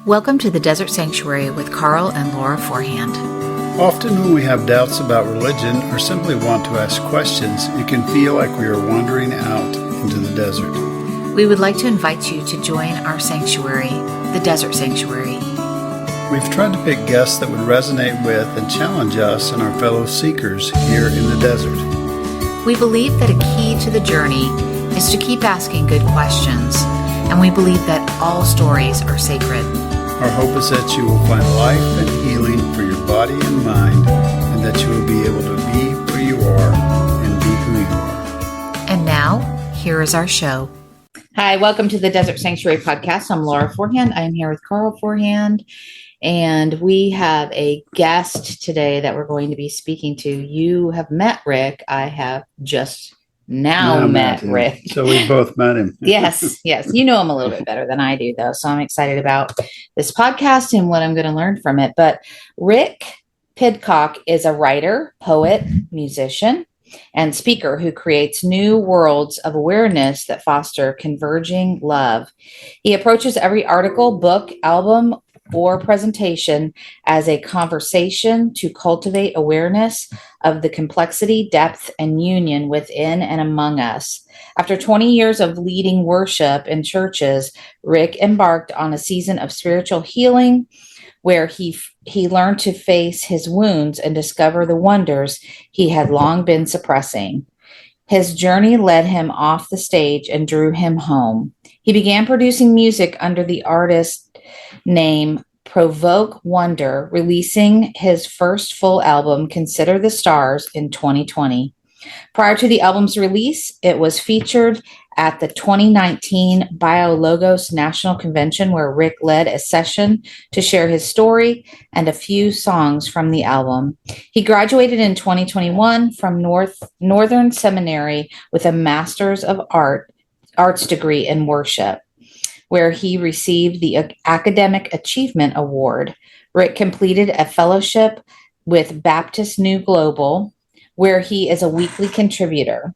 Welcome to the Desert Sanctuary with Carl and Laura Forehand. Often when we have doubts about religion or simply want to ask questions, it can feel like we are wandering out into the desert. We would like to invite you to join our sanctuary, the Desert Sanctuary. We've tried to pick guests that would resonate with and challenge us and our fellow seekers here in the desert. We believe that a key to the journey is to keep asking good questions, and we believe that all stories are sacred. Our hope is that you will find life and healing for your body and mind, and that you will be able to be where you are and be who you are. And now, here is our show. Hi, welcome to the Desert Sanctuary podcast. I'm Laura Forehand. I am here with Carl Forehand, and we have a guest today that we're going to be speaking to. You have met Rick. I have just now met Rick. So we both met him. Yes. You know him a little bit better than I do, though. So I'm excited about this podcast and what I'm going to learn from it. But Rick Pidcock is a writer, poet, musician, and speaker who creates new worlds of awareness that foster converging love. He approaches every article, book, album, or presentation as a conversation to cultivate awareness of the complexity, depth, and union within and among us. After 20 years of leading worship in churches, Rick embarked on a season of spiritual healing where he learned to face his wounds and discover the wonders he had long been suppressing. His journey led him off the stage and drew him home. He began producing music under the artist name Provoke Wonder, releasing his first full album, Consider the Stars, in 2020. Prior to the album's release, it was featured at the 2019 BioLogos National Convention, where Rick led a session to share his story and a few songs from the album. He graduated in 2021 from Northern Seminary with a Master's of Arts degree in worship, where he received the Academic Achievement Award. Rick completed a fellowship with Baptist New Global, where he is a weekly contributor.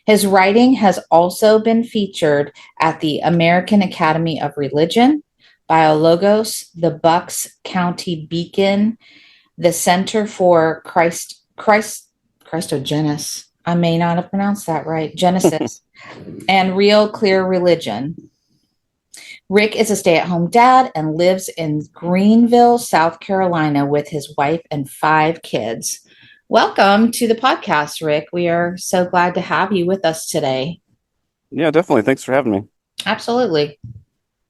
His writing has also been featured at the American Academy of Religion, BioLogos, the Bucks County Beacon, the Center for Christogenesis. I may not have pronounced that right. Genesis, and Real Clear Religion. Rick is a stay-at-home dad and lives in Greenville, South Carolina with his wife and 5 kids. Welcome to the podcast, Rick. We are so glad to have you with us today. Yeah, definitely. Thanks for having me. Absolutely.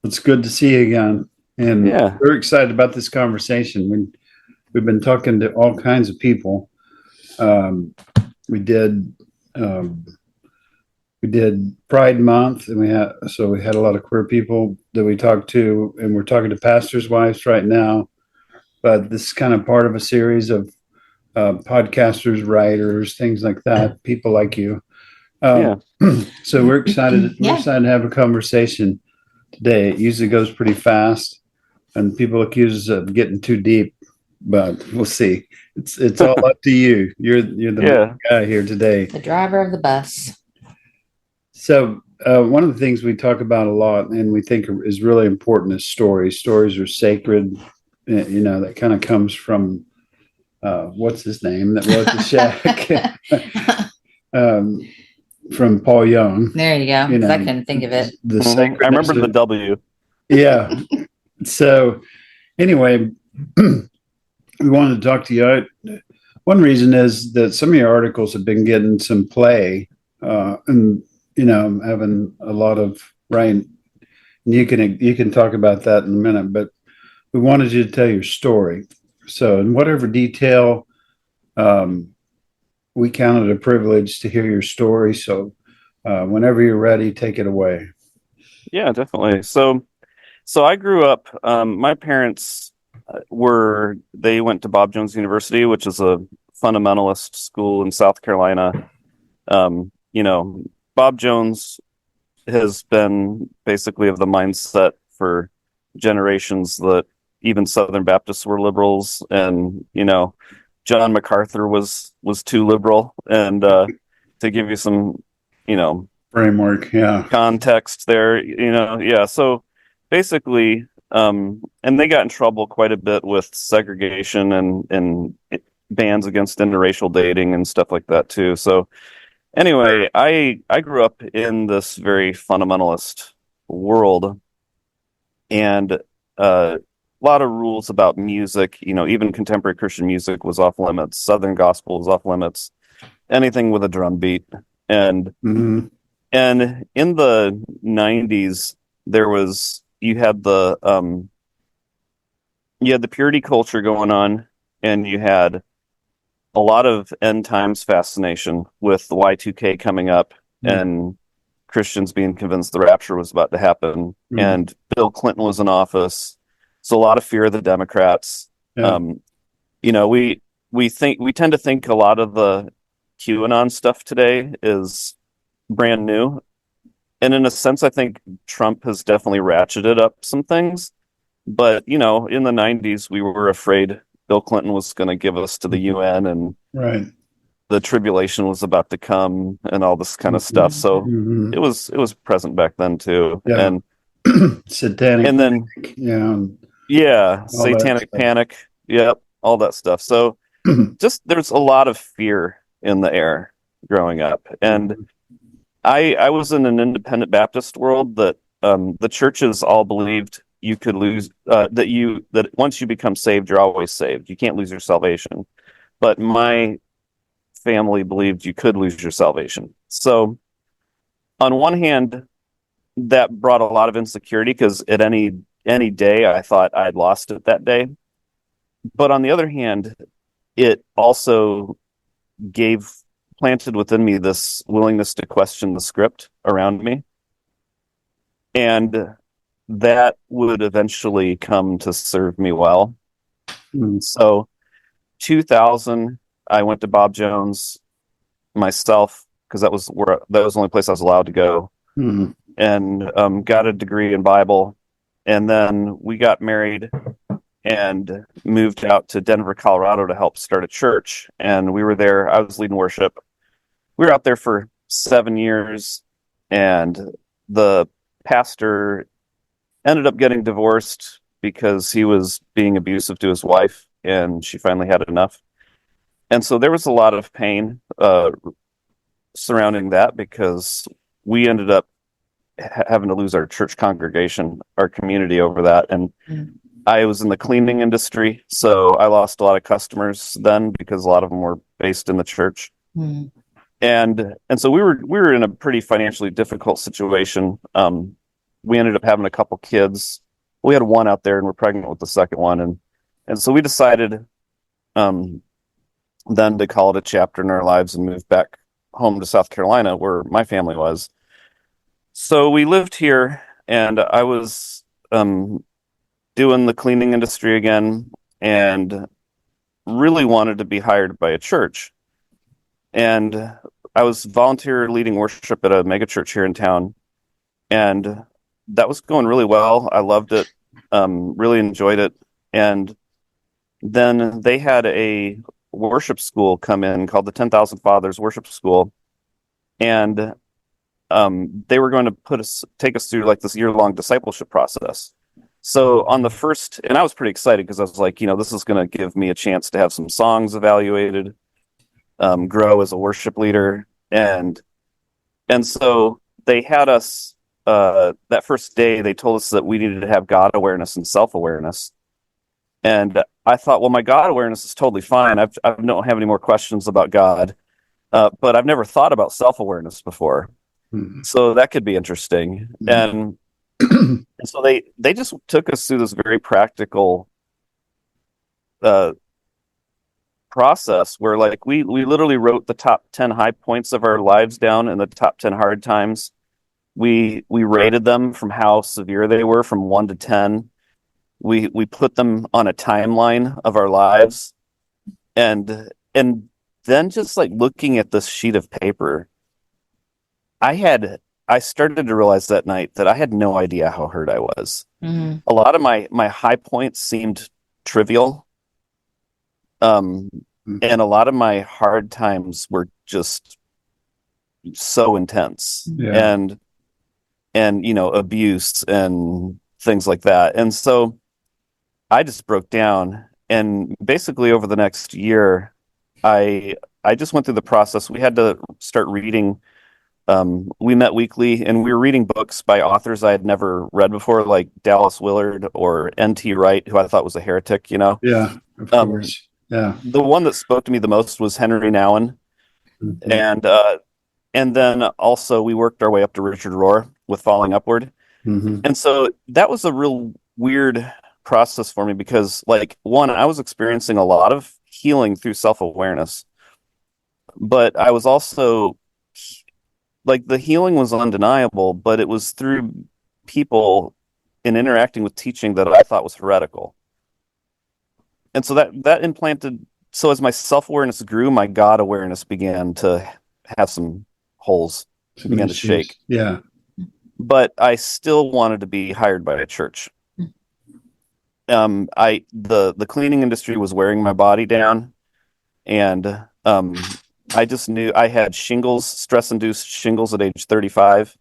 It's good to see you again. And we're excited about this conversation. We've been talking to all kinds of people. We did Pride Month, and we had a lot of queer people that we talked to, and we're talking to pastors' wives right now. But this is kind of part of a series of podcasters, writers, things like that, people like you. So we're excited. We're excited to have a conversation today. It usually goes pretty fast, and people accuse us of getting too deep, but we'll see. It's all up to you. You're the guy here today, the driver of the bus. So one of the things we talk about a lot and we think is really important is stories. Stories are sacred. That kind of comes from, what's his name that wrote The Shack? From Paul Young. There you go. I couldn't think of it. I remember the W. Yeah. So anyway, we wanted to talk to you. One reason is that some of your articles have been getting some play, and I'm having a lot of writing. You can talk about that in a minute, but we wanted you to tell your story. So in whatever detail, we count it a privilege to hear your story. So whenever you're ready, take it away. Yeah, definitely. So I grew up, my parents they went to Bob Jones University, which is a fundamentalist school in South Carolina. Bob Jones has been basically of the mindset for generations that even Southern Baptists were liberals, and John MacArthur was too liberal. And to give you some framework, context there, So basically, And they got in trouble quite a bit with segregation and bans against interracial dating and stuff like that too. So anyway, I grew up in this very fundamentalist world, and a lot of rules about music. Even contemporary Christian music was off limits. Southern gospel was off limits. Anything with a drum beat, and Mm-hmm. and in the '90s, you had the purity culture going on, and you had a lot of end times fascination with the Y2K coming up, and Christians being convinced the rapture was about to happen, and Bill Clinton was in office, so a lot of fear of the Democrats. Yeah. We tend to think a lot of the QAnon stuff today is brand new, and in a sense, I think Trump has definitely ratcheted up some things. But in the '90s, we were afraid Bill Clinton was going to give us to the UN, and Right. the tribulation was about to come, and all this kind of stuff. So Mm-hmm. it was present back then too. Yeah. Satanic. And then yeah, satanic panic. Yep, all that stuff. So just there's a lot of fear in the air growing up, and I was in an independent Baptist world that the churches all believed you could lose that once you become saved, you're always saved. You can't lose your salvation. But my family believed you could lose your salvation. So on one hand, that brought a lot of insecurity because at any day I thought I'd lost it that day. But on the other hand, it also planted within me this willingness to question the script around me. And that would eventually come to serve me well. So 2000, I went to Bob Jones myself because that was the only place I was allowed to go, and got a degree in Bible. And then we got married and moved out to Denver, Colorado to help start a church. And we were there. I was leading worship. We were out there for 7 years, and the pastor ended up getting divorced because he was being abusive to his wife, and she finally had enough. And so there was a lot of pain surrounding that because we ended up having to lose our church congregation, our community over that. And I was in the cleaning industry, so I lost a lot of customers then because a lot of them were based in the church. And so we were in a pretty financially difficult situation. We ended up having a couple kids. We had one out there, and we're pregnant with the second one, and so we decided then to call it a chapter in our lives and move back home to South Carolina, where my family was. So we lived here, and I was doing the cleaning industry again, and really wanted to be hired by a church. And I was volunteer leading worship at a mega church here in town, and that was going really well. I loved it, really enjoyed it. And then they had a worship school come in called the 10,000 Fathers Worship School, and they were going to take us through like this year-long discipleship process. So on the first, and I was pretty excited because I was like, this is going to give me a chance to have some songs evaluated, grow as a worship leader, and so they had us. That first day, they told us that we needed to have God awareness and self-awareness. And I thought, well, my God awareness is totally fine. I don't have any more questions about God, but I've never thought about self-awareness before. So that could be interesting. And so they just took us through this very practical process where, like, we literally wrote the top 10 high points of our lives down and the top 10 hard times. We rated them from how severe they were from 1 to 10. We put them on a timeline of our lives, and then just like looking at this sheet of paper, I started to realize that night that I had no idea how hurt I was. A lot of my high points seemed trivial, and a lot of my hard times were just so intense. And abuse and things like that. And so I just broke down, and basically over the next year, I I just went through the process. We had to start reading. We met weekly, and we were reading books by authors I had never read before, like Dallas Willard or N.T. Wright, who I thought was a heretic. Yeah, of Um, course. Yeah. the one that spoke to me the most was Henry Nouwen, Mhm. and then also we worked our way up to Richard Rohr with Falling Upward. Mhm. And so that was a real weird process for me because, like, one, I was experiencing a lot of healing through self-awareness, but I was also like the healing was undeniable, but it was through people in interacting with teaching that I thought was heretical. And so that implanted, so as my self-awareness grew, my God awareness began to have some holes, Some began to issues. shake. Yeah. But I still wanted to be hired by a church. The cleaning industry was wearing my body down, and I just knew I had shingles, stress-induced shingles at age 35.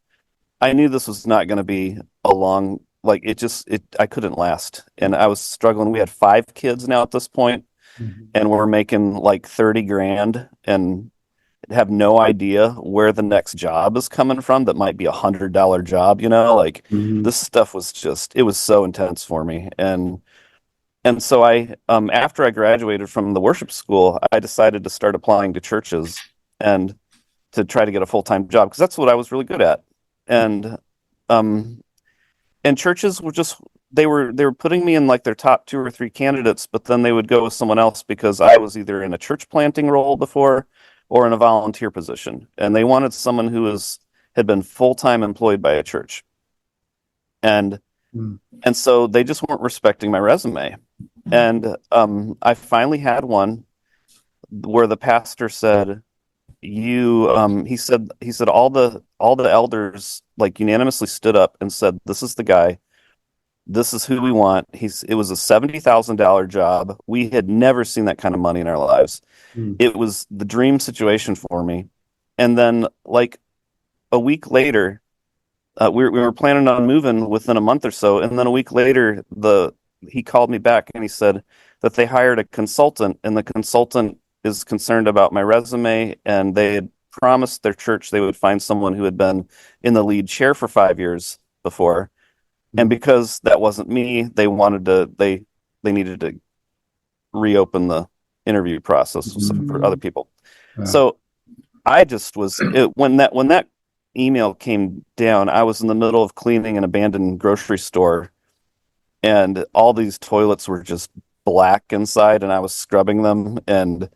I knew this was not going to be a long, like it I couldn't last, and I was struggling. We had 5 kids now at this point, Mhm. and we're making like 30 grand and have no idea where the next job is coming from that might be $100 job, like Mhm. this stuff was just, it was so intense for me. And so after I graduated from the worship school, I decided to start applying to churches and to try to get a full-time job because that's what I was really good at. And um, and churches were just they were putting me in like their top 2 or 3 candidates, but then they would go with someone else because I was either in a church planting role before or in a volunteer position, and they wanted someone who had been full-time employed by a church. And Mhm. and so they just weren't respecting my resume. And I finally had one where the pastor said, he said all the elders like unanimously stood up and said, this is the guy, this is who we want. It was a $70,000 job. We had never seen that kind of money in our lives. Mhm. It was the dream situation for me. And then like a week later, we were planning on moving within a month or so, and then a week later, he called me back and he said that they hired a consultant, and the consultant is concerned about my resume, and they had promised their church they would find someone who had been in the lead chair for 5 years before, and Mhm. because that wasn't me, they needed to reopen the interview process for other Mhm. people. Wow. So I just when that email came down, I was in the middle of cleaning an abandoned grocery store, and all these toilets were just black inside, and I was scrubbing them, and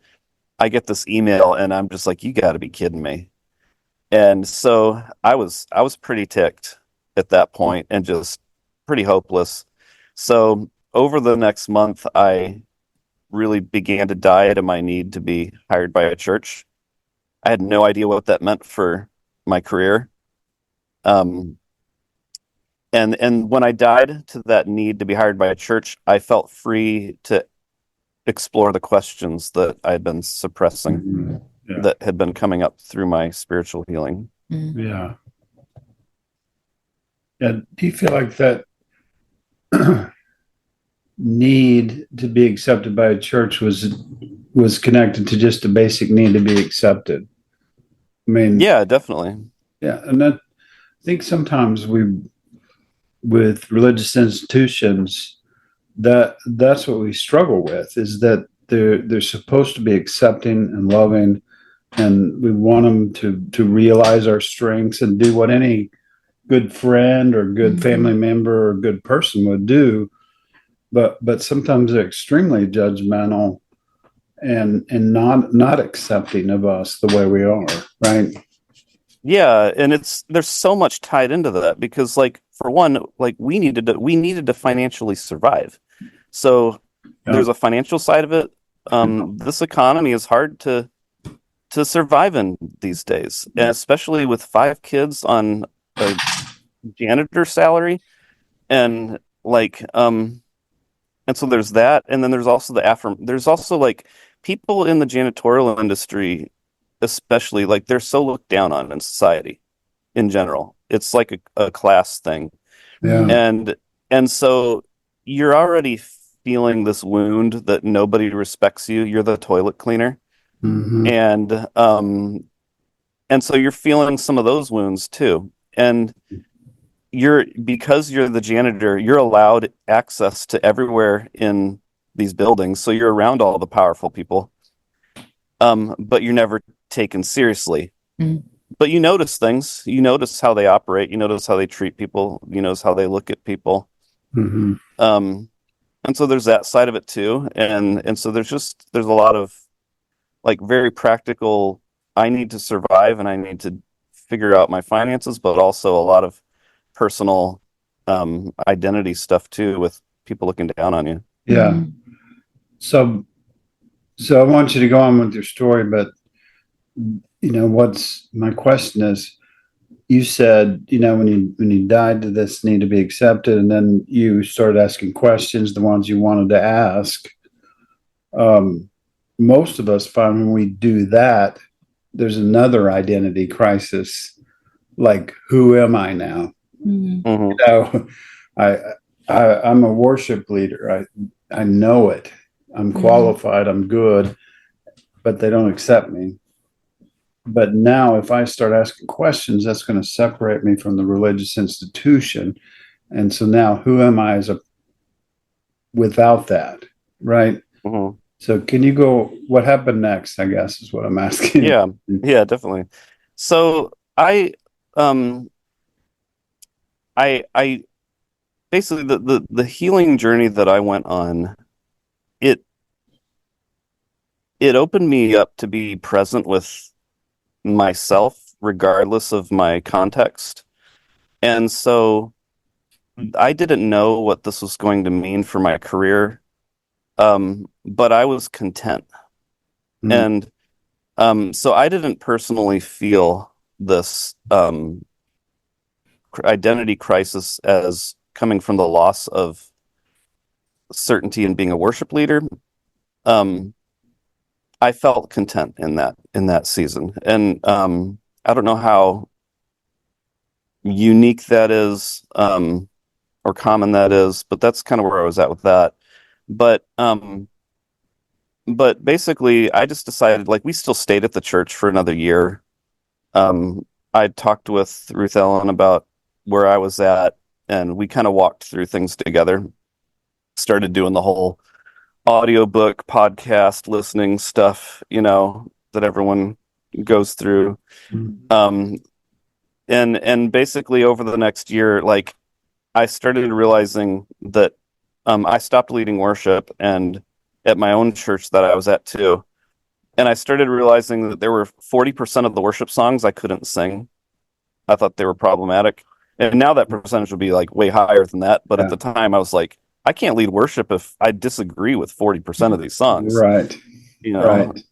I get this email, and I'm just like, you got to be kidding me. And so I was pretty ticked at that point and just pretty hopeless. So over the next month, I really began to die to my need to be hired by a church. I had no idea what that meant for my career. Um, and when I died to that need to be hired by a church, I felt free to explore the questions that I had been suppressing Mhm. Yeah. that had been coming up through my spiritual healing. Mm. Yeah. And do you feel like that need to be accepted by a church was connected to just a basic need to be accepted? I mean, Yeah, definitely. yeah, and that I think sometimes we with religious institutions that's what we struggle with is that they're supposed to be accepting and loving, and we want them to realize our strengths and do what any good friend or good family member or good person would do, but sometimes they're extremely judgmental and not accepting of us the way we are, right? Yeah, and there's so much tied into that because like for one, like we needed to financially survive. So Yeah. there's a financial side of it. This economy is hard to survive in these days, and especially with 5 kids on a janitor salary, and like and so there's that, and then there's also there's also like people in the janitorial industry, especially like they're so looked down on in society in general. It's like a class thing. Yeah. And And so you're already feeling this wound that nobody respects you. You're the toilet cleaner. Mm-hmm. And so you're feeling some of those wounds too. And because you're the janitor, you're allowed access to everywhere in these buildings. So you're around all the powerful people. But you're never taken seriously. Mm. But you notice things. You notice how they operate. You notice how they treat people. You notice how they look at people. Mm-hmm. And so there's that side of it too. And so there's a lot of like very practical, I need to survive and I need to figure out my finances, but also a lot of personal identity stuff too with people looking down on you. Yeah. Mm. So I want you to go on with your story, but what's my question is, you said, when you died, did this need to be accepted? And then you started asking questions, the ones you wanted to ask. Most of us find when we do that, there's another identity crisis, like, who am I now? Mm. Mm-hmm. I, I'm a worship leader. I know it. I'm qualified. I'm good, but they don't accept me. But now, if I start asking questions, that's going to separate me from the religious institution. And so now, who am I without that? Right. Mm-hmm. So, can you go? What happened next? I guess is what I'm asking. Yeah, definitely. So um, I basically the healing journey that I went on, it it opened me up to be present with myself, regardless of my context. And so I didn't know what this was going to mean for my career, but I was content. Mm. And so I didn't personally feel this identity crisis as coming from the loss of certainty in being a worship leader. Um, I felt content in that season, and I don't know how unique that is, or common that is, but that's kind of where I was at with that. But basically, I just decided, like, we still stayed at the church for another year. I talked with Ruth Ellen about where I was at, and we kind of walked through things together. Started doing the whole audiobook podcast listening stuff, that everyone goes through. Mm. And basically over the next year, like, I started realizing that I stopped leading worship and at my own church that I was at too. And I started realizing that there were 40% of the worship songs I couldn't sing. I thought they were problematic. And now that percentage would be like way higher than that. But at Yeah. the time I was like, I can't lead worship if I disagree with 40% of these songs. Right. You know, Right.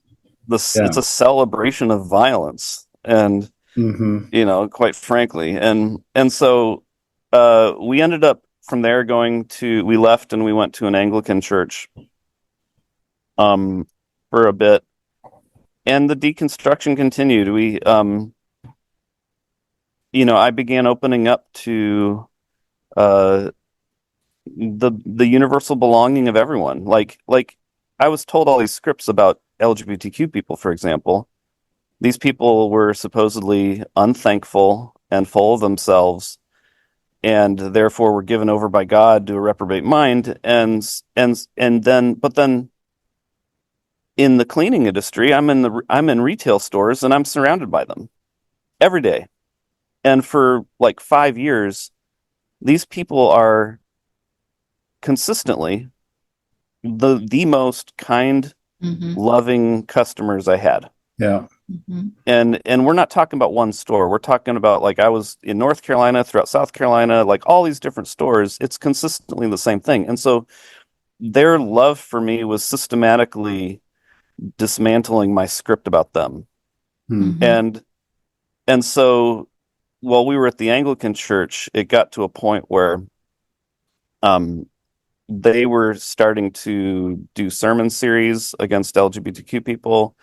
it's a celebration of violence. And, Mm-hmm. quite frankly. And so we ended up from there we left and we went to an Anglican church for a bit. And the deconstruction continued. I began opening up to uh, the universal belonging of everyone. Like I was told all these scripts about LGBTQ people, for example. These people were supposedly unthankful and full of themselves, and therefore were given over by God to a reprobate mind. But then in the cleaning industry, I'm in retail stores and I'm surrounded by them every day. And for like 5 years, these people are consistently the most kind, Mm-hmm. loving customers I had. Yeah. Mm-hmm. And we're not talking about one store. We're talking about, like, I was in North Carolina, throughout South Carolina, like all these different stores. It's consistently the same thing. And so their love for me was systematically dismantling my script about them. Mm. Mm-hmm. And so while we were at the Anglican church, it got to a point where um they were starting to do sermon series against LGBTQ people,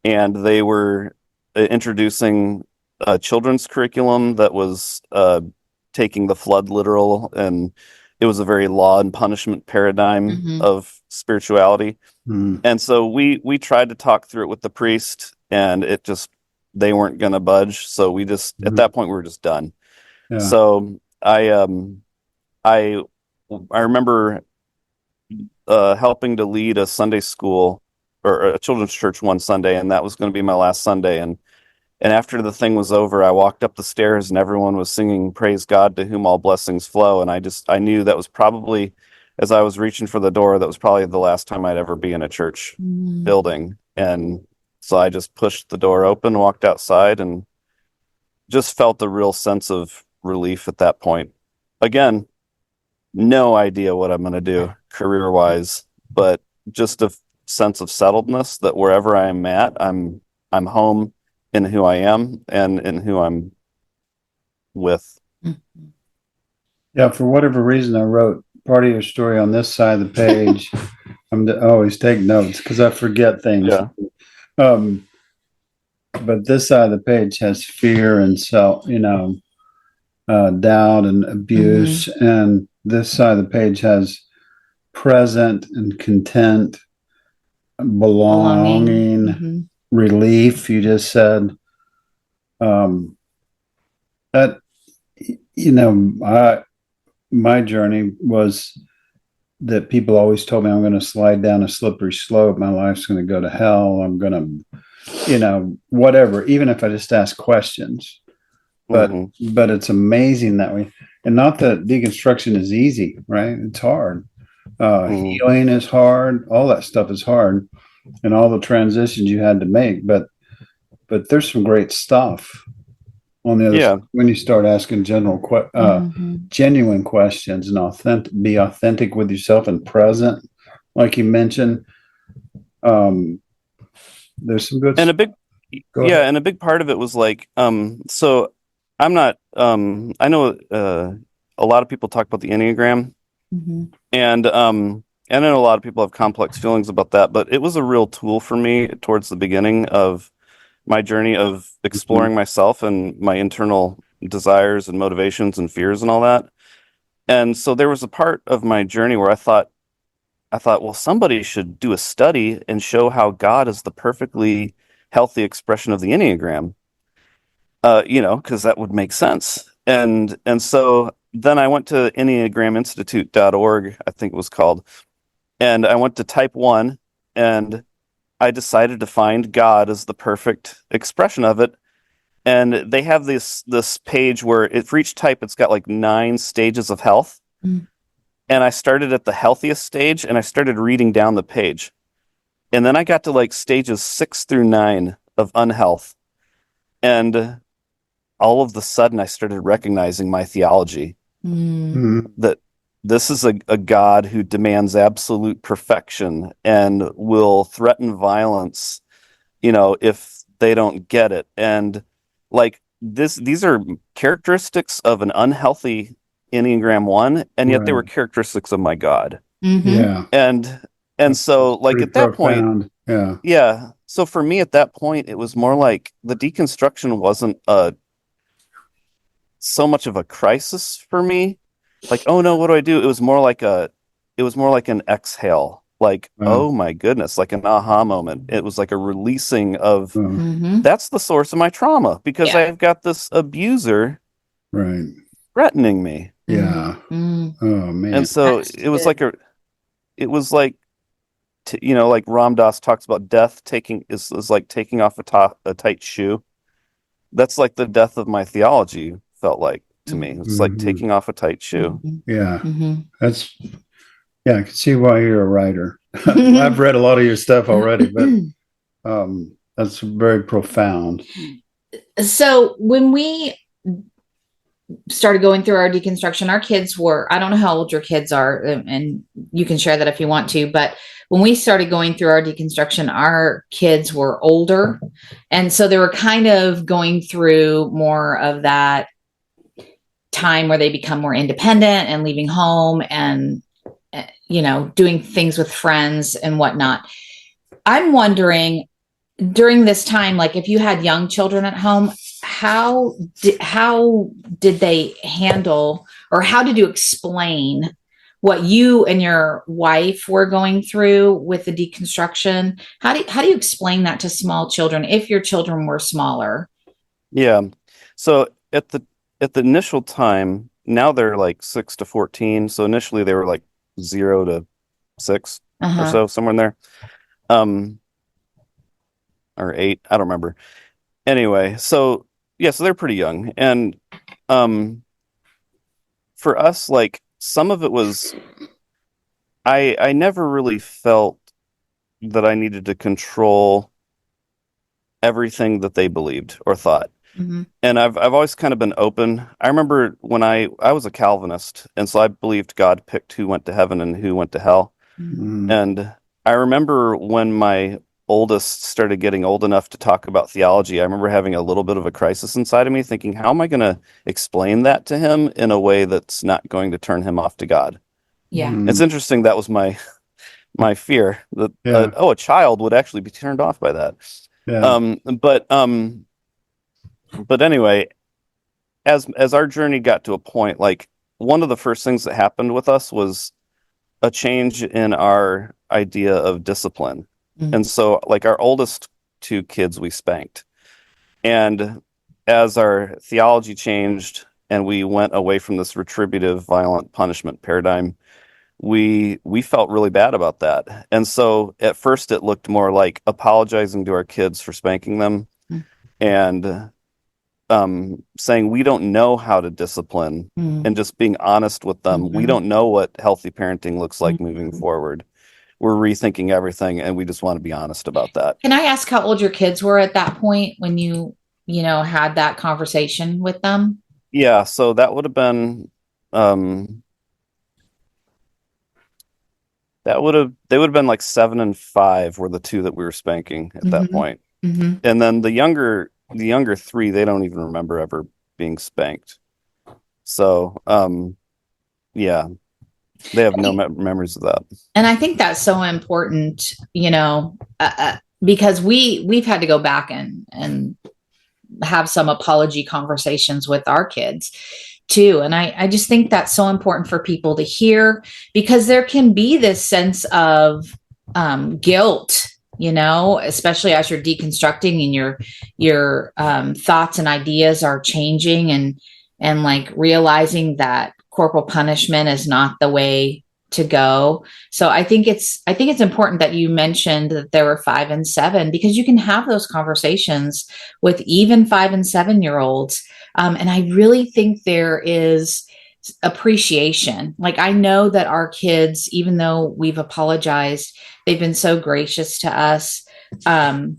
and they were introducing a children's curriculum that was taking the flood literal, and it was a very law and punishment paradigm of spirituality. And so we tried to talk through it with the priest, and they weren't going to budge. So we just, at that point, we were just done. Yeah. So I remember helping to lead a Sunday school or a children's church one Sunday, and that was going to be my last Sunday. And after the thing was over, I walked up the stairs and everyone was singing "Praise God, to whom all blessings flow." And I knew that was probably, as I was reaching for the door, that was probably the last time I'd ever be in a church building. And so I just pushed the door open, walked outside, and just felt a real sense of relief at that point. Again, no idea what I'm going to do career-wise, but just a sense of settledness that wherever I am at, I'm home in who I am and in who I'm with. Yeah, for whatever reason, I wrote part of your story on this side of the page. Always take notes because I forget things. Yeah. But this side of the page has fear and doubt and abuse, and this side of the page has present and content, belonging. Relief. You just said that. My journey was that people always told me I'm going to slide down a slippery slope. My life's going to go to hell. I'm going to, whatever. Even if I just ask questions, but it's amazing that and not that deconstruction is easy, right? It's hard. Healing is hard. All that stuff is hard, and all the transitions you had to make. But there's some great stuff on the other side when you start asking genuine questions and be authentic with yourself and present, like you mentioned. There's some good and stuff. And a big part of it was like, so I'm not, I know a lot of people talk about the Enneagram, and I know a lot of people have complex feelings about that, but it was a real tool for me towards the beginning of my journey of exploring myself and my internal desires and motivations and fears and all that. And so there was a part of my journey where I thought, well, somebody should do a study and show how God is the perfectly healthy expression of the Enneagram, because that would make sense. And so then I went to EnneagramInstitute.org, I think it was called, and I went to type 1, and I decided to find God as the perfect expression of it. And they have this page where for each type, it's got like 9 stages of health. And I started at the healthiest stage, and I started reading down the page. And then I got to like stages 6 through 9 of unhealth. And all of the sudden, I started recognizing my theology. That this is a God who demands absolute perfection and will threaten violence, if they don't get it. And like these are characteristics of an unhealthy Enneagram 1, and yet they were characteristics of my God. Yeah. And so like at that profound. point, so for me at that point, it was more like the deconstruction wasn't so much of a crisis for me. Like, oh no, what do I do? It was more like an exhale. Like, oh my goodness, like an aha moment. It was like a releasing of that's the source of my trauma, because I've got this abuser threatening me. Yeah. Oh man. And so it was like like Ram Dass talks about death is like taking off a tight shoe. That's like the death of my theology felt like to me. It's like taking off a tight shoe. Yeah. I can see why you're a writer. I've read a lot of your stuff already, but that's very profound. So when we started going through our deconstruction, our kids were, I don't know how old your kids are, and you can share that if you want to, but when we started going through our deconstruction, our kids were older. And so they were kind of going through more of that time where they become more independent and leaving home and, doing things with friends and whatnot. I'm wondering during this time, like if you had young children at home, how did they handle, or how did you explain what you and your wife were going through with the deconstruction. How do you explain that to small children if your children were smaller? Yeah. So at the initial time, now they're like 6 to 14. So initially they were like 0 to 6 or Uh-huh. so, somewhere in there. Um, or 8, I don't remember. Anyway, so yeah, so they're pretty young. And um for us, like some of it was I never really felt that I needed to control everything that they believed or thought. Mm-hmm. And I've always kind of been open. I remember when I was a Calvinist, and so I believed God picked who went to heaven and who went to hell. Mm. And I remember when my oldest started getting old enough to talk about theology, I remember having a little bit of a crisis inside of me, thinking, how am I going to explain that to him in a way that's not going to turn him off to God? Yeah. It's interesting. That was my fear that Yeah. a child would actually be turned off by that. Yeah. But anyway, as our journey got to a point, like one of the first things that happened with us was a change in our idea of discipline. Mm-hmm. And so like our oldest 2 kids we spanked. And as our theology changed and we went away from this retributive violent punishment paradigm, we felt really bad about that. And so at first it looked more like apologizing to our kids for spanking them and saying we don't know how to discipline Mm-hmm. and just being honest with them. We don't know what healthy parenting looks like moving forward. We're rethinking everything and we just want to be honest about that. Can I ask how old your kids were at that point when had that conversation with them? Yeah, so that would have been they would have been like 7 and 5 were the 2 that we were spanking at that point. Mm-hmm. And then the younger 3, they don't even remember ever being spanked. So yeah, they have no memories of that. And I think that's so important, because we've had to go back and have some apology conversations with our kids too. And I just think that's so important for people to hear, because there can be this sense of guilt, especially as you're deconstructing and your thoughts and ideas are changing, and like realizing that corporal punishment is not the way to go. So I think it's important that you mentioned that there were 5 and 7, because you can have those conversations with even 5 and 7-year-olds. And I really think there is appreciation. Like, I know that our kids, even though we've apologized, they've been so gracious to us. But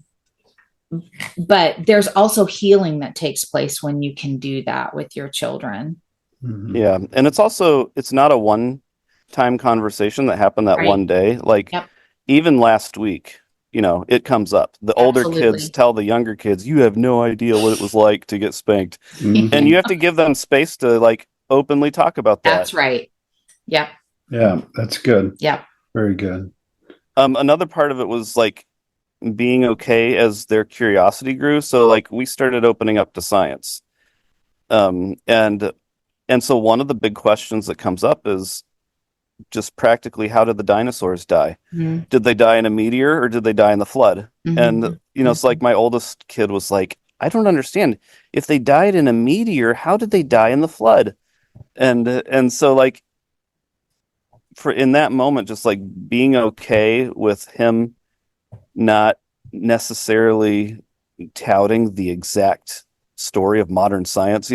there's also healing that takes place when you can do that with your children. Mm-hmm. Yeah. And it's not a one-time conversation that happened that one day. Like, even last week, it comes up. The older kids tell the younger kids, you have no idea what it was like to get spanked. Mm-hmm. And you have to give them space to like openly talk about that. That's right. Yep. Yeah, that's good. Yep. Very good. Another part of it was like being okay as their curiosity grew. So like we started opening up to science. And so one of the big questions that comes up is just practically, how did the dinosaurs die? Mm-hmm. Did they die in a meteor or did they die in the flood? Mm-hmm. And it's like my oldest kid was like, I don't understand. If they died in a meteor, how did they die in the flood? And so like in that moment, just like being okay with him not necessarily touting the exact story of modern science,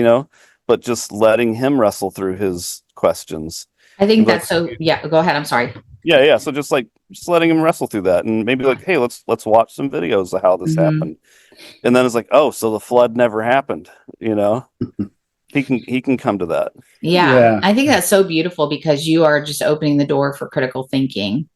but just letting him wrestle through his questions. I think that's so. Yeah, go ahead. I'm sorry. Yeah. So just letting him wrestle through that, and maybe like, hey, let's watch some videos of how this happened, and then it's like, oh, so the flood never happened. He can come to that. Yeah, I think that's so beautiful, because you are just opening the door for critical thinking,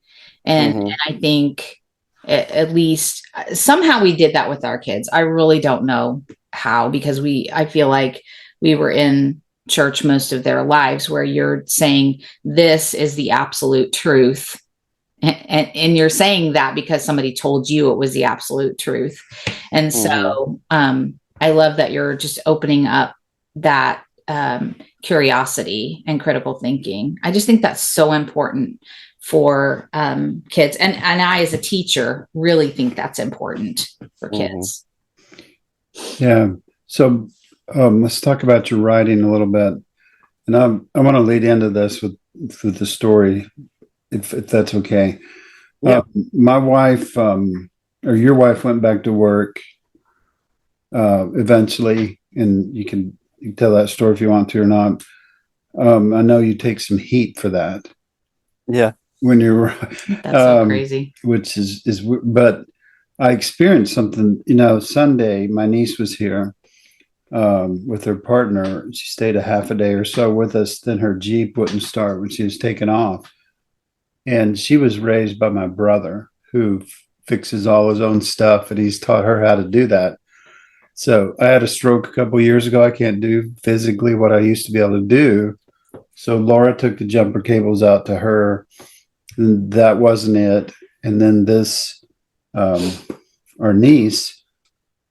and I think at least somehow we did that with our kids. I really don't know how, because I feel like we were in church most of their lives, where you're saying this is the absolute truth, and you're saying that because somebody told you it was the absolute truth. And so I love that you're just opening up that curiosity and critical thinking. I just think that's so important for kids. And I, as a teacher, really think that's important for kids. Yeah. So let's talk about your writing a little bit. And I want to lead into this with the story, if that's okay. Yeah. My wife, or your wife, went back to work eventually, and you can tell that story if you want to or not. I know you take some heat for that. Yeah. When you're That's so crazy. Which is but I experienced something, Sunday my niece was here with her partner. She stayed a half a day or so with us, then her Jeep wouldn't start when she was taking off, and she was raised by my brother, who fixes all his own stuff, and he's taught her how to do that. So I had a stroke a couple years ago. I can't do physically what I used to be able to do. So Laura took the jumper cables out to her. And that wasn't it. And then our niece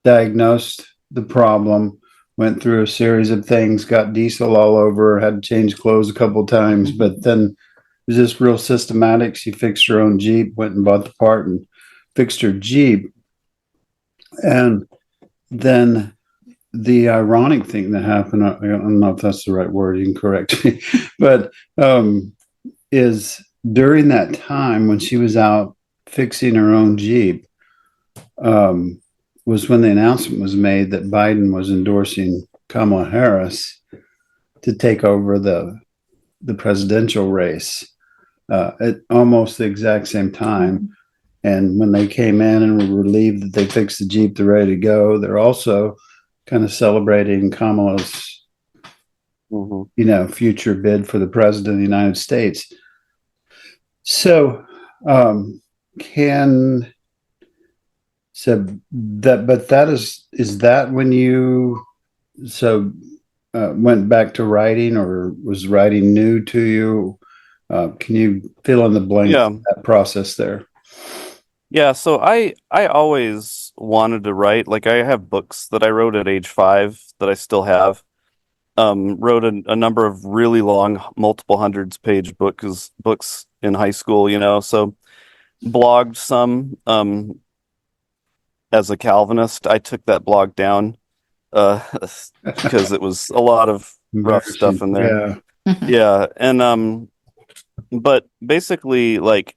diagnosed the problem, went through a series of things, got diesel all over, had to change clothes a couple of times, but then it was just real systematic. She fixed her own Jeep, went and bought the part and fixed her Jeep. And then the ironic thing that happened, I don't know if that's the right word, you can correct me, but is during that time when she was out fixing her own Jeep, was when the announcement was made that Biden was endorsing Kamala Harris to take over the presidential race at almost the exact same time. And when they came in and were relieved that they fixed the Jeep, they're ready to go, they're also kind of celebrating Kamala's future bid for the president of the United States. So is that when you went back to writing, or was writing new to you? Can you fill in the blank that process there? Yeah, so I always wanted to write. Like, I have books that I wrote at age 5 that I still have. Wrote a number of really long, multiple hundreds page books in high school, so blogged some. As a Calvinist, I took that blog down because it was a lot of rough stuff in there. Yeah. And but basically, like,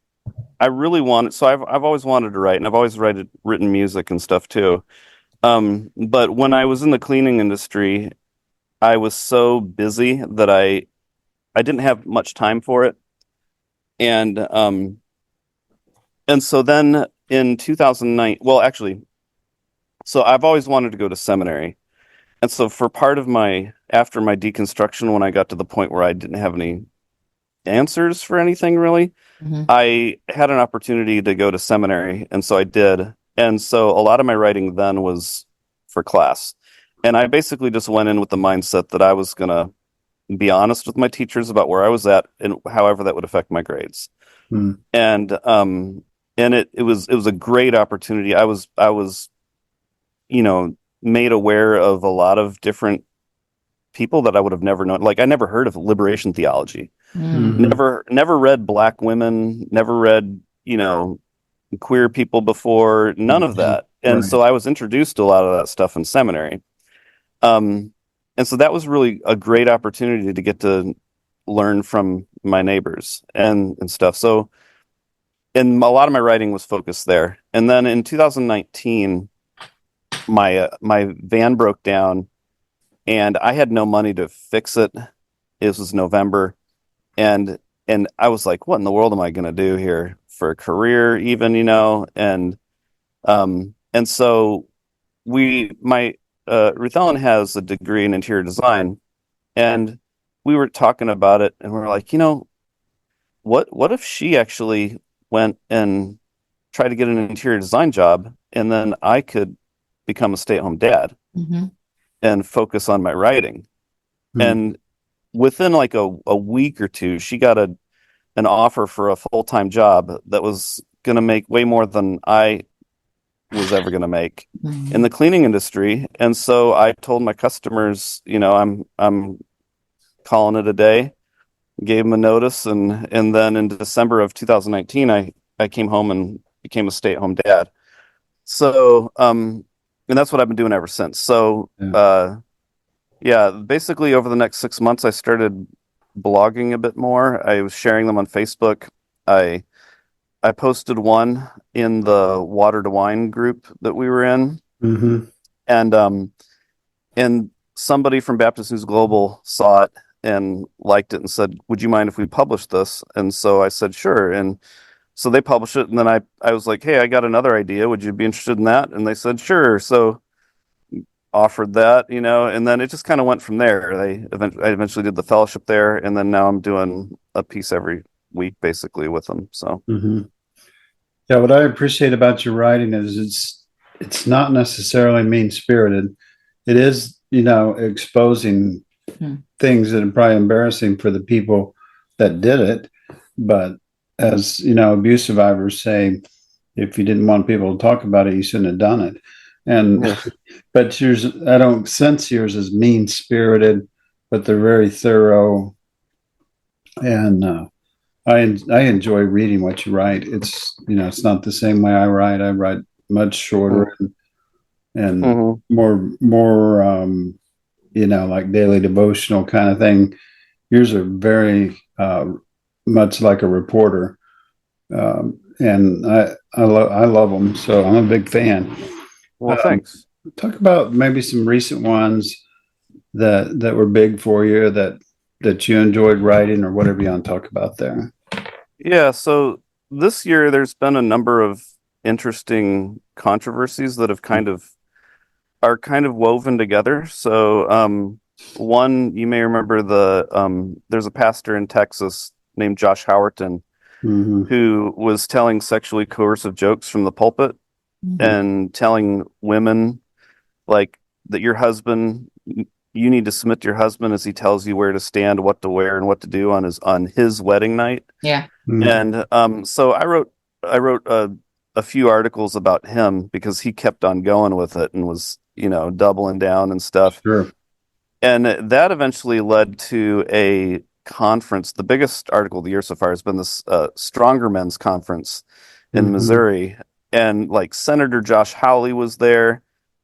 I really wanted, so I've always wanted to write, and I've always written music and stuff too. But when I was in the cleaning industry, I was so busy that I didn't have much time for it. And so then in 2009, well, actually, so I've always wanted to go to seminary. And so for part of after my deconstruction, when I got to the point where I didn't have any answers for anything really, I had an opportunity to go to seminary. And so I did. And so a lot of my writing then was for class. And I basically just went in with the mindset that I was going to be honest with my teachers about where I was at and however that would affect my grades. And it was a great opportunity. I was made aware of a lot of different people that I would have never known. Like, I never heard of liberation theology. Never read Black women, never read, queer people before, none of that. And so I was introduced to a lot of that stuff in seminary. And so that was really a great opportunity to get to learn from my neighbors and stuff. So, and a lot of my writing was focused there. And then in 2019, my van broke down, and I had no money to fix it. It was November, and I was like, what in the world am I going to do here for a career, even, and so Ruth Ellen has a degree in interior design, and we were talking about it, and we were like, what if she actually went and tried to get an interior design job, and then I could become a stay-at-home dad and focus on my writing. And within like a week or two, she got an offer for a full-time job that was going to make way more than I was ever going to make in the cleaning industry. And so I told my customers, I'm calling it a day. Gave him a notice, and then in December of 2019, I came home and became a stay-at-home dad. So and that's what I've been doing ever since. So yeah, basically over the next 6 months, I started blogging a bit more. I was sharing them on Facebook. I I posted one in the Water to Wine group that we were in, Mm-hmm. and and somebody from Baptist News Global saw it and liked it and said, "Would you mind if we publish this?" And so I said, "Sure." And so they published it, and then I was like, "Hey, I got another idea. Would you be interested in that?" And they said, "Sure." So offered that, and then it just kind of went from there. I eventually did the fellowship there, and then now I'm doing a piece every week basically with them. So Mm-hmm. Yeah, what I appreciate about your writing is it's not necessarily mean spirited. It is, exposing things that are probably embarrassing for the people that did it. But as abuse survivors say, if you didn't want people to talk about it, you shouldn't have done it. And yeah. but yours, I don't sense yours as mean spirited, but they're very thorough. And I enjoy reading what you write. It's not the same way I write. I write much shorter and Mm-hmm. more like daily devotional kind of thing. Yours are very much like a reporter, and I love them. So I'm a big fan. Well, thanks. Talk about maybe some recent ones that were big for you that you enjoyed writing or whatever you want to talk about there. Yeah, so this year there's been a number of interesting controversies that have are kind of woven together. So one, you may remember there's a pastor in Texas named Josh Howerton Mm-hmm. who was telling sexually coercive jokes from the pulpit and telling women like that your husband, you need to submit to your husband as he tells you where to stand, what to wear, and what to do on his wedding night. Yeah. Mm-hmm. And so I wrote a few articles about him because he kept on going with it and was doubling down and stuff. Sure. And that eventually led to a conference. The biggest article of the year so far has been this Stronger Men's Conference in Mm-hmm. Missouri. And like Senator Josh Hawley was there,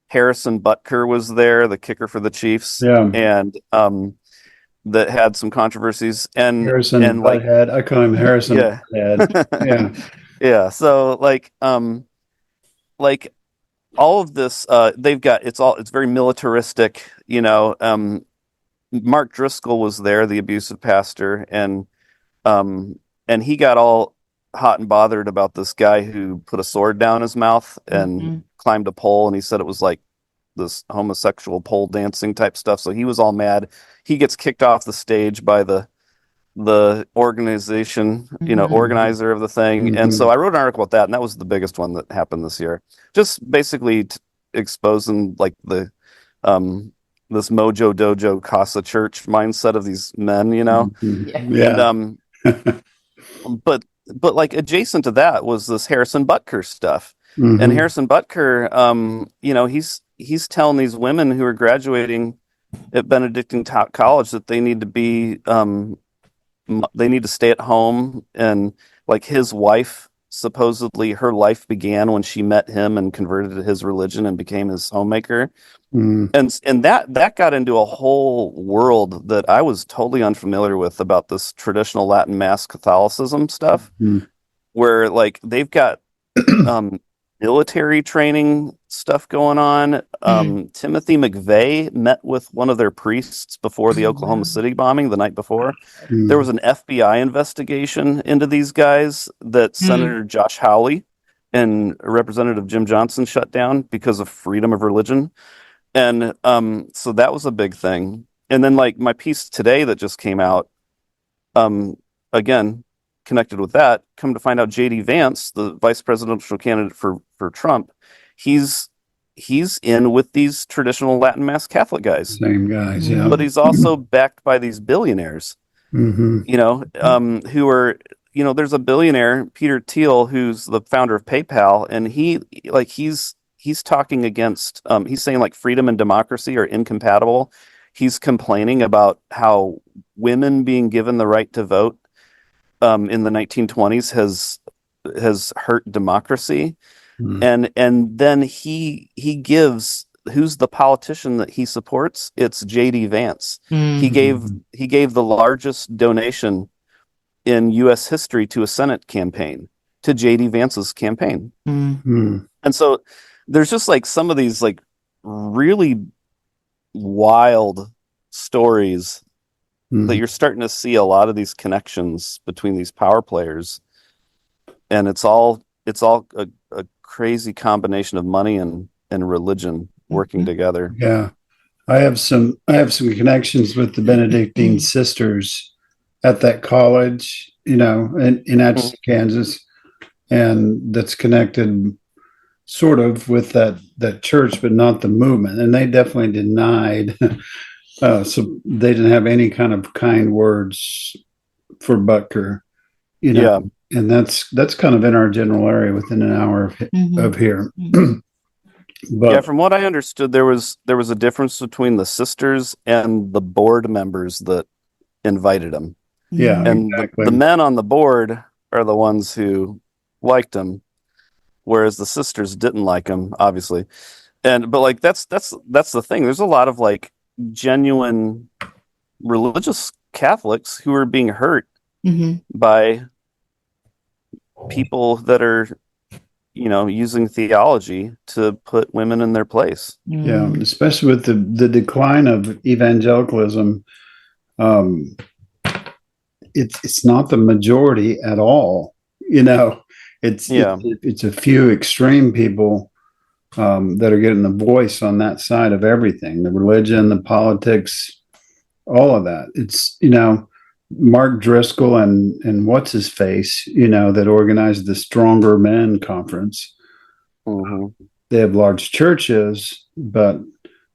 Harrison Butker was there, the kicker for the Chiefs, Yeah. and that had some controversies. Harrison And like, Butthead. I call him Harrison yeah. Butthead. Yeah. Yeah, so like all of this they've got it's very militaristic. Mark Driscoll was there, the abusive pastor, and he got all hot and bothered about this guy who put a sword down his mouth and climbed a pole, and he said it was like this homosexual pole dancing type stuff. So he was all mad. He gets kicked off the stage by the organization, organizer of the thing. And so I wrote an article about that, and that was the biggest one that happened this year. Just basically exposing like the this Mojo Dojo Casa Church mindset of these men, Mm-hmm. Yeah. And but like adjacent to that was this Harrison Butker stuff. Mm-hmm. And Harrison Butker, he's telling these women who are graduating at Benedictine College that they need to be they need to stay at home, and like his wife, supposedly her life began when she met him and converted to his religion and became his homemaker. And that got into a whole world that I was totally unfamiliar with about this traditional Latin Mass Catholicism stuff, where like they've got military training stuff going on. Timothy McVeigh met with one of their priests before the Oklahoma City bombing the night before. There was an FBI investigation into these guys that Senator Josh Hawley and Representative Jim Johnson shut down because of freedom of religion. And so that was a big thing. And then like my piece today that just came out, again, connected with that, come to find out JD Vance, the vice presidential candidate for Trump, he's in with these traditional Latin Mass Catholic guys. Same guys, yeah. But he's also backed by these billionaires, who are, there's a billionaire, Peter Thiel, who's the founder of PayPal, and he's talking against, he's saying like freedom and democracy are incompatible. He's complaining about how women being given the right to vote in the 1920s has hurt democracy. Mm. And then he gives, who's the politician that he supports? It's J.D. Vance. He gave the largest donation in U.S. history to a Senate campaign, to J.D. Vance's campaign. Mm. And so there's just like some of these like really wild stories that you're starting to see a lot of these connections between these power players, and it's all a crazy combination of money and religion working together. Yeah. I have some connections with the Benedictine sisters at that college, in Atchison, Kansas, and that's connected sort of with that church, but not the movement. And they definitely denied. So they didn't have any kind of kind words for Butker, Yeah. and that's kind of in our general area within an hour of here. But yeah, from what I understood, there was a difference between the sisters and the board members that invited him. yeah, And exactly. the men on the board are the ones who liked him, whereas the sisters didn't like him, obviously. But like that's the thing. There's a lot of like genuine religious Catholics who are being hurt by people that are, using theology to put women in their place. Yeah, especially with the decline of evangelicalism. It's not the majority at all. It's a few extreme people that are getting the voice on that side of everything, the religion, the politics, all of that. It's, Mark Driscoll and what's his face, that organized the Stronger Men Conference. They have large churches, but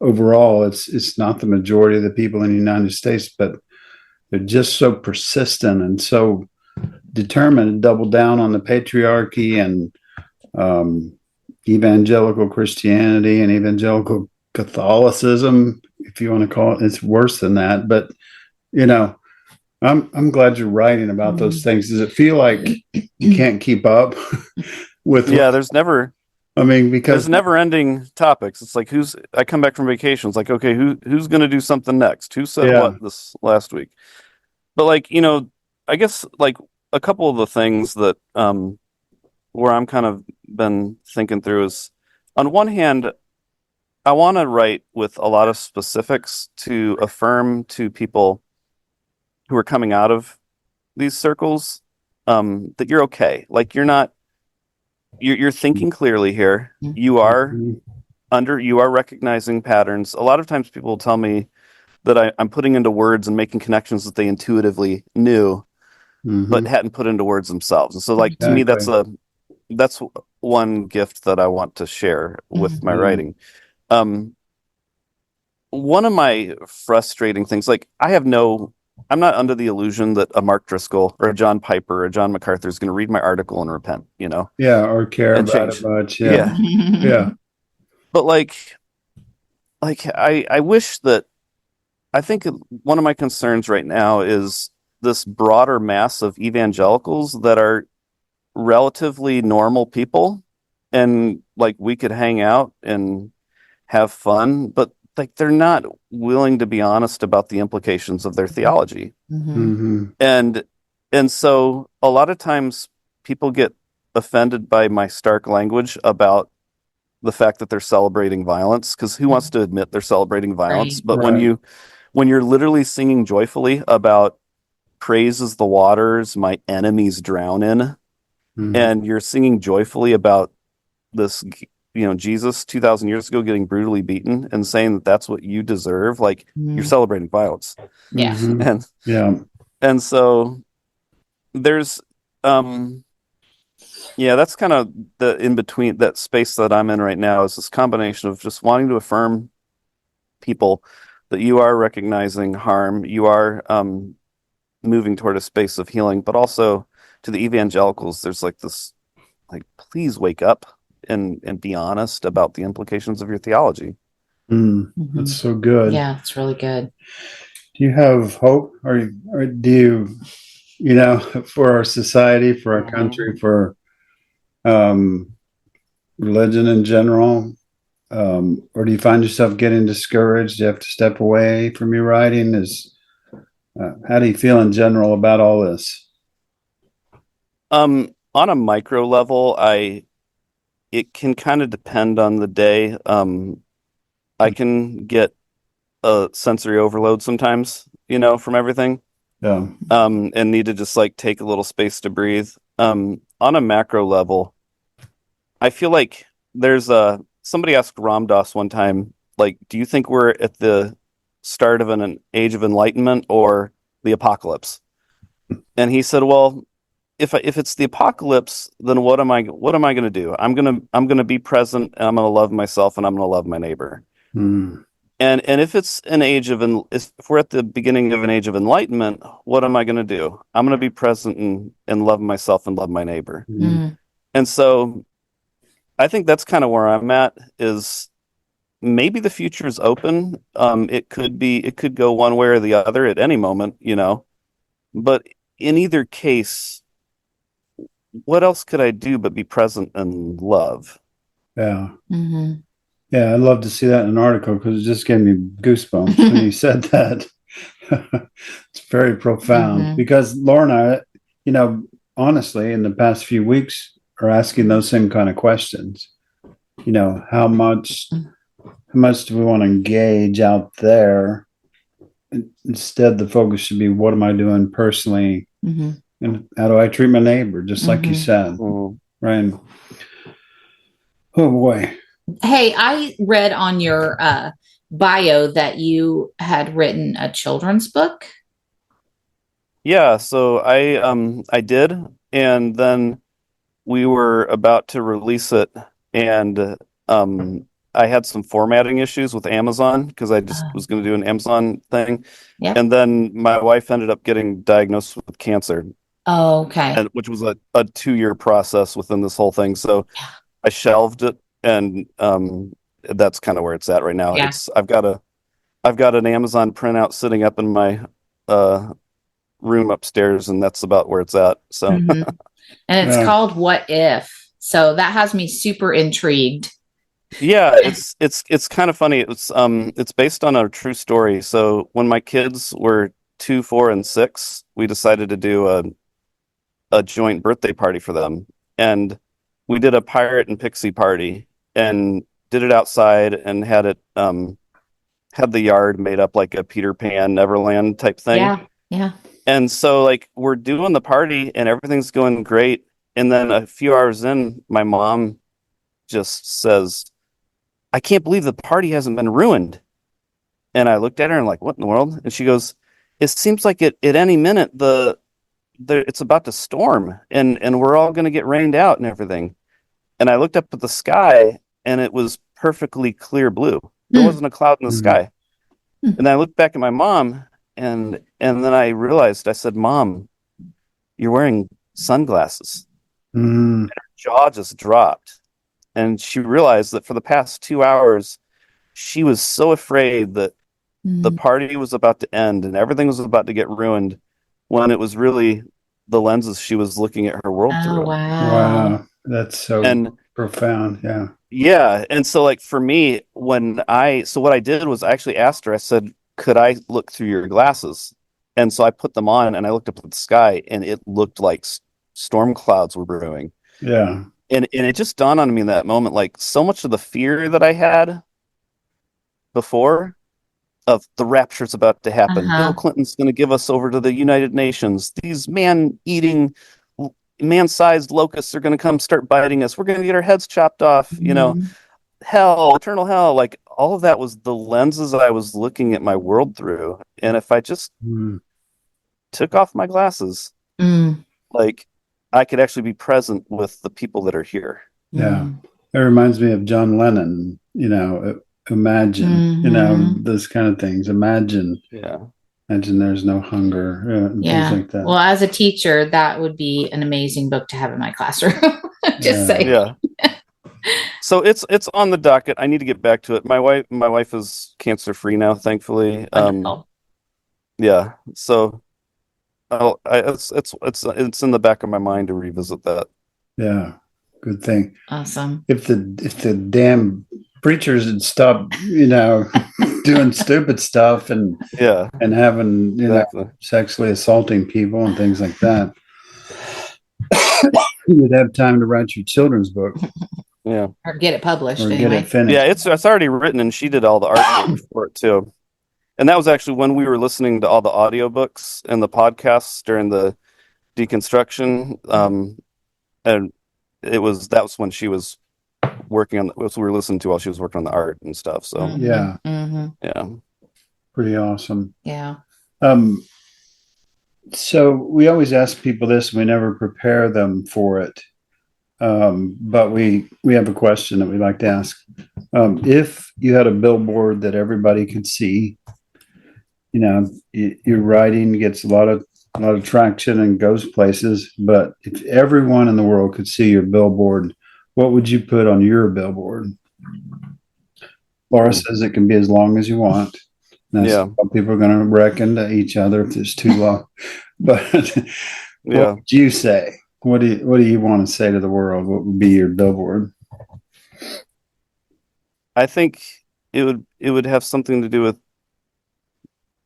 overall it's not the majority of the people in the United States, but they're just so persistent and so determined to double down on the patriarchy and evangelical Christianity and evangelical Catholicism, if you want to call it. It's worse than that, but I'm glad you're writing about those things. Does it feel like you can't keep up with? Yeah, there's never. Because there's never ending topics. It's like I come back from vacation. It's like, okay, who's going to do something next? Who said what this last week? But like, I guess like a couple of the things that where I'm kind of been thinking through is, on one hand, I want to write with a lot of specifics to affirm to people who are coming out of these circles that you're okay. Like you're thinking clearly here. You are recognizing patterns. A lot of times people will tell me that I'm putting into words and making connections that they intuitively knew, but hadn't put into words themselves. And so like, to me, that's one gift that I want to share with my writing. One of my frustrating things, like I'm not under the illusion that a Mark Driscoll or a John Piper or a John MacArthur is going to read my article and repent, Yeah, or care and about change. it much. Yeah. Yeah. But like I wish that, I think one of my concerns right now is this broader mass of evangelicals that are relatively normal people, and like we could hang out and have fun, but like they're not willing to be honest about the implications of their theology. And so a lot of times people get offended by my stark language about the fact that they're celebrating violence, because who wants to admit they're celebrating violence? But when you're literally singing joyfully about praise as the waters my enemies drown in, and you're singing joyfully about this, Jesus 2,000 years ago getting brutally beaten and saying that that's what you deserve, like you're celebrating violence. And so there's that's kind of the in between, that space that I'm in right now, is this combination of just wanting to affirm people that you are recognizing harm, you are moving toward a space of healing, but also to the evangelicals, there's like this, like, please wake up and be honest about the implications of your theology. That's so good. Yeah, it's really good. Do you have hope, or do you, for our society, for our country, for um, religion in general, or do you find yourself getting discouraged? Do you have to step away from your writing? How do you feel in general about all this? On a micro level, it can kind of depend on the day. I can get a sensory overload sometimes, from everything. Yeah. And need to just like take a little space to breathe. On a macro level, I feel like somebody asked Ram Dass one time, like, do you think we're at the start of an age of enlightenment or the apocalypse? And he said, well, if it's the apocalypse, then what am I going to do? I'm going to be present, and I'm going to love myself, and I'm going to love my neighbor. Mm. And if it's an if we're at the beginning of an age of enlightenment, what am I going to do? I'm going to be present and love myself and love my neighbor. Mm. And so I think that's kind of where I'm at, is maybe the future is open. It could go one way or the other at any moment, but in either case, what else could I do but be present and love? Yeah. Mm-hmm. Yeah, I'd love to see that in an article because it just gave me goosebumps when you said that. It's very profound Mm-hmm. because Laura and I, honestly, in the past few weeks are asking those same kind of questions. How much do we want to engage out there? Instead, the focus should be what am I doing personally, Mm-hmm. and how do I treat my neighbor, just like you Mm-hmm. said, Mm. right? Oh boy. Hey, I read on your bio that you had written a children's book. Yeah, so I did, and then we were about to release it, and um I had some formatting issues with Amazon because I just was going to do an Amazon thing, Yep. and then my wife ended up getting diagnosed with cancer, Oh, okay. and which was a 2-year process within this whole thing. So I shelved it, and that's kind of where it's at right now. Yeah. I've got an Amazon printout sitting up in my uh room upstairs, and that's about where it's at. So Mm-hmm. And it's Yeah. called What If? So that has me super intrigued. yeah, it's kind of funny. It's based on a true story. So when my kids were 2, 4, and 6, we decided to do a joint birthday party for them, and we did a pirate and pixie party, and did it outside, and had the yard made up like a Peter Pan Neverland type thing. Yeah. Yeah. And so like we're doing the party and everything's going great. And then a few hours in, my mom just says, I can't believe the party hasn't been ruined. And I looked at her and like, what in the world? And she goes, it seems like at any minute it's about to storm, and we're all going to get rained out and everything. And I looked up at the sky, and it was perfectly clear blue. There Mm. wasn't a cloud in the Mm. sky. And I looked back at my mom, and then I realized, I said, Mom, you're wearing sunglasses. Mm. Jaw just dropped. And she realized that for the past 2 hours, she was so afraid that the Mm. party was about to end and everything was about to get ruined, when it was really the lenses she was looking at her world Oh, through. wow. Wow. That's so And profound. Yeah. yeah, and so like for me, so what I did was I actually asked her, I said, could I look through your glasses? And so I put them on and I looked up at the sky, and it looked like storm clouds were brewing. Yeah. And it just dawned on me in that moment, like so much of the fear that I had before, of the rapture's about to happen. Bill Uh-huh. Clinton's going to give us over to the United Nations. These man-eating, man-sized locusts are going to come start biting us. We're going to get our heads chopped off. Mhm. Hell, eternal hell. Like all of that was the lenses I was looking at my world through. And if I just Mm. took off my glasses, Mm. like I could actually be present with the people that are here. Yeah. Mm. It reminds me of John Lennon, imagine, Mhm. those kind of things. Yeah. Imagine there's no hunger, and things Yeah. like that. Well, as a teacher, that would be an amazing book to have in my classroom. Just Yeah. say. Yeah. So it's on the docket. I need to get back to it. My wife is cancer free now, thankfully. Wonderful. yeah. So it's in the back of my mind to revisit that. Yeah, good thing. Awesome. If the damn preachers had stopped, doing stupid stuff Yeah, and having, exactly. sexually assaulting people and things like that, you'd have time to write your children's book Yeah, Or get it published or get it anyway. yeah. finished. It's already written, and she did all the artwork for it too. And that was actually when we were listening to all the audiobooks and the podcasts during the deconstruction. And that was when she was working on what we were listening to while she was working on the art and stuff. So Yeah, yeah, pretty awesome. Yeah. Um, so we always ask people this, we never prepare them for it. But we have a question that we like to ask. If you had a billboard that everybody could see, your writing gets a lot of traction and goes places. But if everyone in the world could see your billboard, what would you put on your billboard? Laura says it can be as long as you want. Yeah. Some people are going to reckon to each other if it's too long. But Yeah. what would you say? What do you want to say to the world? What would be your billboard? I think it would have something to do with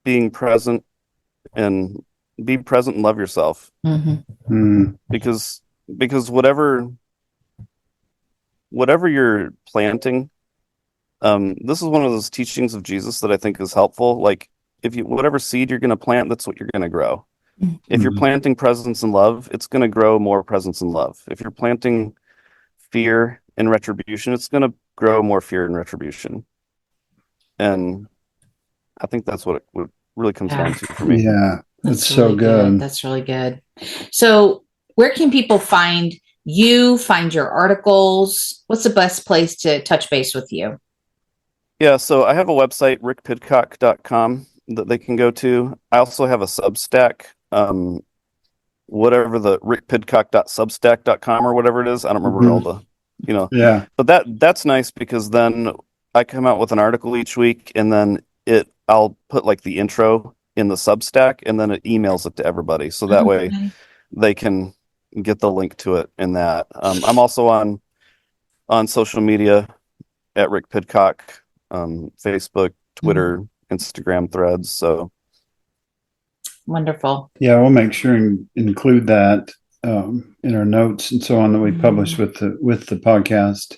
being present and be present and love yourself. Because whatever you're planting, this is one of those teachings of Jesus that I think is helpful. Like if you whatever seed you're going to plant, that's what you're going to grow. If you're planting presence and love, it's going to grow more presence and love. If you're planting fear and retribution, it's going to grow more fear and retribution. And I think that's what it really comes down to for me. Yeah, that's so really good. That's really good. So where can people find you, find your articles? What's the best place to touch base with you? Yeah, so I have a website, rickpidcock.com, that they can go to. I also have a Substack, whatever the rickpidcock.substack.com or whatever it is. I don't remember all the, Yeah. But that's nice because then I come out with an article each week, and then I'll put like the intro in the Substack, and then it emails it to everybody. So that way they can get the link to it in that. I'm also on social media at Rick Pidcock, Facebook, Twitter, Instagram, Threads. So wonderful. Yeah, we'll make sure and include that in our notes and so on that we publish with the podcast.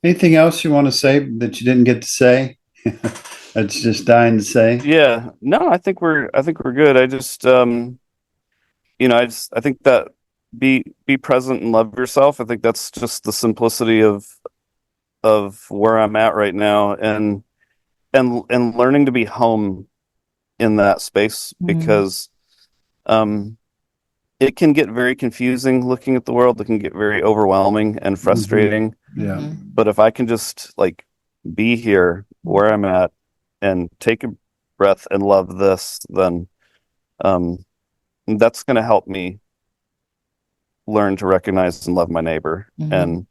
Anything else you want to say that you didn't get to say? That's just dying to say. Yeah, no, I think we're good. I just I think that be present and love yourself. I think that's just the simplicity of where I'm at right now, and learning to be home in that space, because it can get very confusing looking at the world. It can get very overwhelming and frustrating. Yeah. But if I can just like be here where I'm at and take a breath and love this, then that's going to help me learn to recognize and love my neighbor. And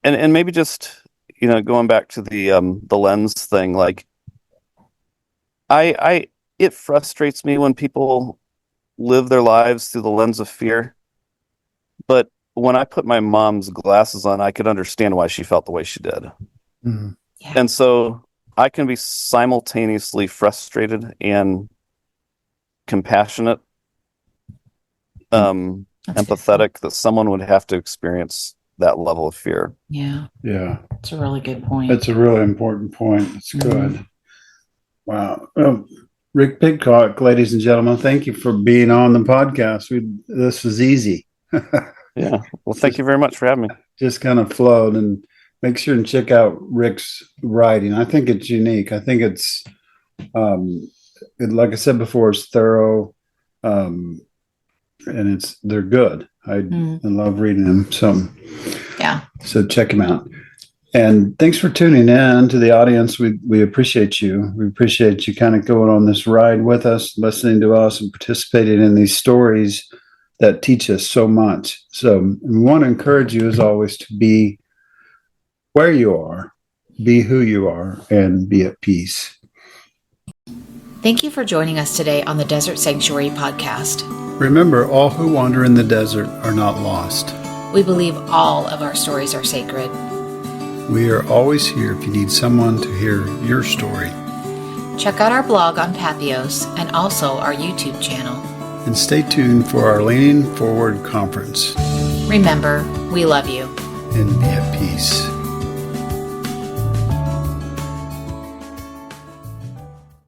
maybe just going back to the lens thing, like it frustrates me when people live their lives through the lens of fear. But when I put my mom's glasses on, I could understand why she felt the way she did. Yeah. And so I can be simultaneously frustrated and compassionate, empathetic that someone would have to experience that level of fear. Yeah. Yeah. It's a really good point. That's a really important point. It's good. Wow. Rick Pidcock, ladies and gentlemen, thank you for being on the podcast. This was easy. Yeah. Well, thank you very much for having me. Just kind of flowed, and make sure and check out Rick's writing. I think it's unique. I think it's, like I said before, it's thorough, and they're good. I love reading them. So check them out. And thanks for tuning in to the audience. We appreciate you. We appreciate you kind of going on this ride with us, listening to us, and participating in these stories that teach us so much. So we want to encourage you, as always, to be where you are, be who you are, and be at peace. Thank you for joining us today on the Desert Sanctuary podcast. Remember, all who wander in the desert are not lost. We believe all of our stories are sacred. We are always here if you need someone to hear your story. Check out our blog on Pathos and also our YouTube channel. And stay tuned for our Leaning Forward conference. Remember, we love you. And be at peace.